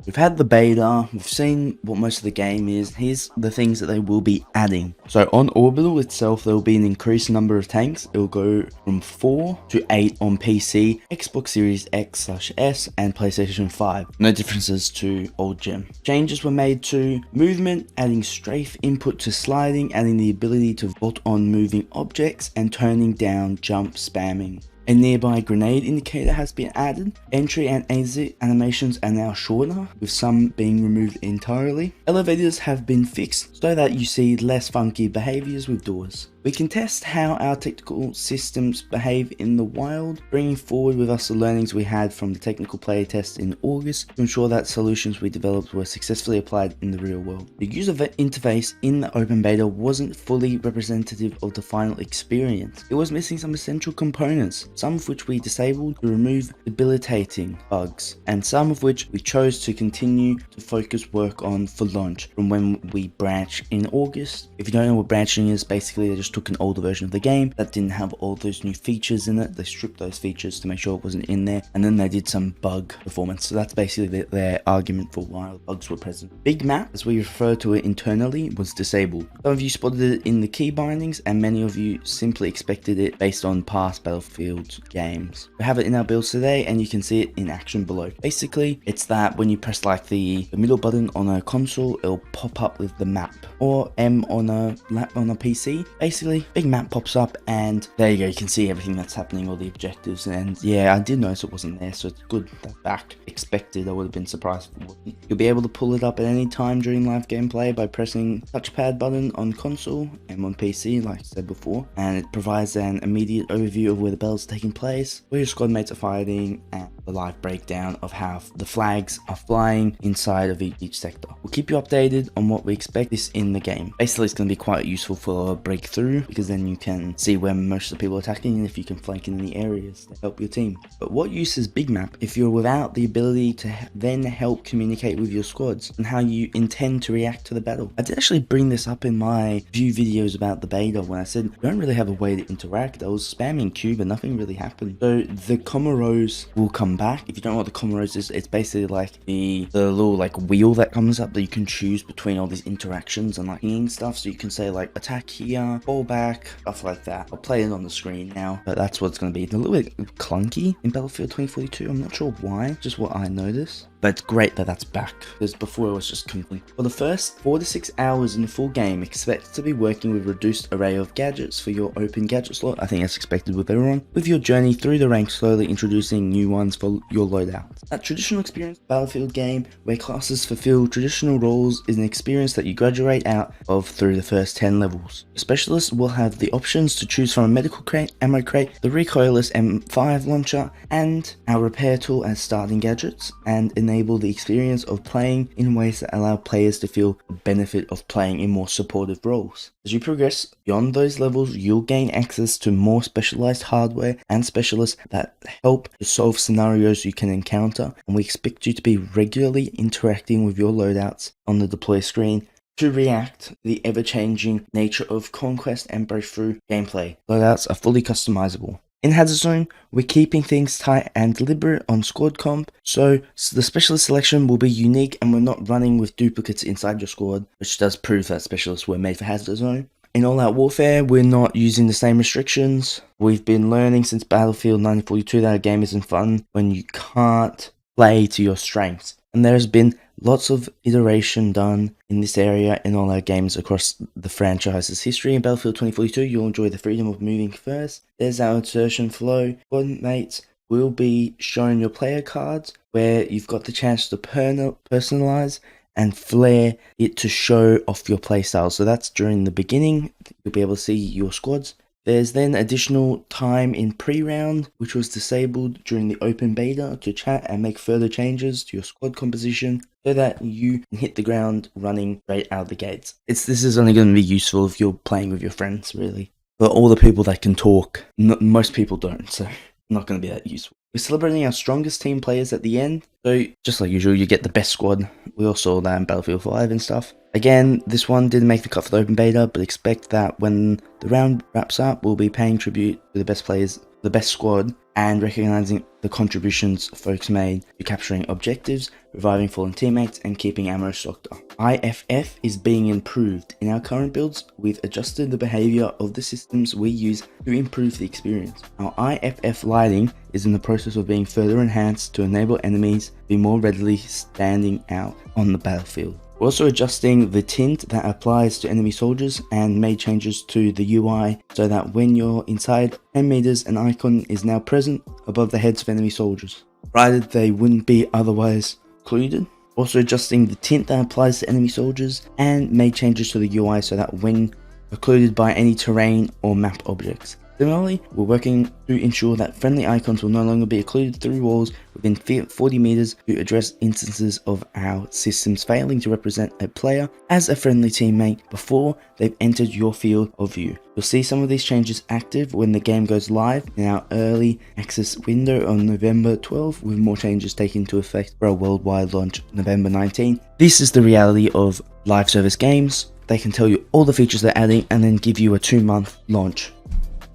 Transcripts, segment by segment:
We've had the beta, we've seen what most of the game is. Here's the things that they will be adding. So on Orbital itself, there will be an increased number of tanks. It will go from 4 to 8 on PC, Xbox Series X/S, and PlayStation 5. No differences to old gen. Changes were made to movement, adding strafe input to sliding, adding the ability to vault on moving objects, and turning down jump spamming. A nearby grenade indicator has been added. Entry and exit animations are now shorter, with some being removed entirely. Elevators have been fixed so that you see less funky behaviors with doors. We can test how our technical systems behave in the wild, bringing forward with us the learnings we had from the technical playtest in August to ensure that solutions we developed were successfully applied in the real world. The user interface in the open beta wasn't fully representative of the final experience. It was missing some essential components, some of which we disabled to remove debilitating bugs, and some of which we chose to continue to focus work on for launch from when we branched in August. If you don't know what branching is, basically they just took an older version of the game that didn't have all those new features in it. They stripped those features to make sure it wasn't in there, and then they did some bug performance. So that's basically their argument for why the bugs were present. Big Map, as we refer to it internally, was disabled. Some of you spotted it in the key bindings, and many of you simply expected it based on past Battlefield games. We have it in our builds today, and you can see it in action below. Basically, it's that when you press like the middle button on a console, it'll pop up with the map, or M on a PC. Basically, Big Map pops up, and there you go. You can see everything that's happening, all the objectives, and yeah, I did notice it wasn't there, so it's good that's back. Expected, I would have been surprised if it wasn't. You'll be able to pull it up at any time during live gameplay by pressing touchpad button on console and on PC, like I said before, and it provides an immediate overview of where the battles are taking place, where your squad mates are fighting, and the live breakdown of how the flags are flying inside of each sector. We'll keep you updated on what we expect this in the game. Basically, it's going to be quite useful for a breakthrough, because then you can see where most of the people are attacking and if you can flank in the areas to help your team. But what use is Big Map if you're without the ability to then help communicate with your squads and how you intend to react to the battle? I did actually bring this up in my few videos about the beta when I said we don't really have a way to interact. I was spamming Q, but nothing really happened. So the Comoros will come back. If you don't know what the Comoros is, it's basically like the little like wheel that comes up that you can choose between all these interactions and like pinging stuff. So you can say like attack here, fall back, stuff like that. I'll play it on the screen now, but that's what it's going to be. It's a little bit clunky in Battlefield 2042. I'm not sure why, just what I noticed. But it's great that that's back, because before it was just complete. For the first 4 to 6 hours in the full game, expect to be working with reduced array of gadgets for your open gadget slot. I think that's expected with everyone. With your journey through the ranks, slowly introducing new ones for your loadout. That traditional experience Battlefield game, where classes fulfill traditional roles, is an experience that you graduate out of through the first 10 levels. Specialists will have the options to choose from a medical crate, ammo crate, the recoilless M5 launcher, and our repair tool as starting gadgets, and enable the experience of playing in ways that allow players to feel the benefit of playing in more supportive roles. As you progress beyond those levels, you'll gain access to more specialized hardware and specialists that help to solve scenarios you can encounter, and we expect you to be regularly interacting with your loadouts on the deploy screen to react to the ever-changing nature of conquest and breakthrough gameplay. Loadouts are fully customizable. In Hazard Zone, we're keeping things tight and deliberate on squad comp, so the specialist selection will be unique and we're not running with duplicates inside your squad, which does prove that specialists were made for Hazard Zone. In All Out Warfare, we're not using the same restrictions. We've been learning since Battlefield 1942 that a game isn't fun when you can't play to your strengths, and there's been lots of iteration done in this area in all our games across the franchise's history. In Battlefield 2042, you'll enjoy the freedom of moving first. There's our insertion flow. Squad mates will be showing your player cards, where you've got the chance to personalize and flare it to show off your playstyle. So that's during the beginning. You'll be able to see your squads. There's then additional time in pre-round, which was disabled during the open beta, to chat and make further changes to your squad composition so that you can hit the ground running straight out of the gates. This is only going to be useful if you're playing with your friends, really. But all the people that can talk, most people don't, so not going to be that useful. We're celebrating our strongest team players at the end, so just like usual, you get the best squad. We all saw that in Battlefield 5 and stuff. Again, this one didn't make the cut for the open beta, but expect that when the round wraps up, we'll be paying tribute to the best players, the best squad, and recognizing the contributions folks made to capturing objectives, reviving fallen teammates, and keeping ammo stocked up. IFF is being improved. In our current builds, we've adjusted the behavior of the systems we use to improve the experience. Our IFF lighting is in the process of being further enhanced to enable enemies to be more readily standing out on the battlefield. We're also adjusting the tint that applies to enemy soldiers and made changes to the UI so that when you're inside 10 meters, an icon is now present above the heads of enemy soldiers, provided they wouldn't be otherwise occluded. Also adjusting the tint that applies to enemy soldiers and made changes to the UI so that when occluded by any terrain or map objects. Similarly, we're working to ensure that friendly icons will no longer be occluded through walls within 40 meters to address instances of our systems failing to represent a player as a friendly teammate before they've entered your field of view. You'll see some of these changes active when the game goes live in our early access window on November 12, with more changes taking into effect for our worldwide launch November 19. This is the reality of live service games. They can tell you all the features they're adding and then give you a 2-month launch.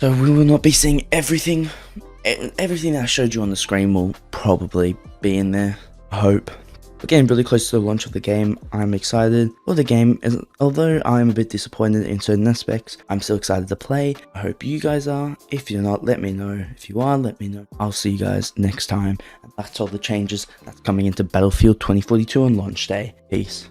So we will not be seeing everything that I showed you on the screen will probably be in there, I hope. We're getting really close to the launch of the game. I'm excited for the game, although I'm a bit disappointed in certain aspects. I'm still excited to play. I hope you guys are. If you're not, let me know. If you are, let me know. I'll see you guys next time. And that's all the changes that's coming into Battlefield 2042 on launch day. Peace.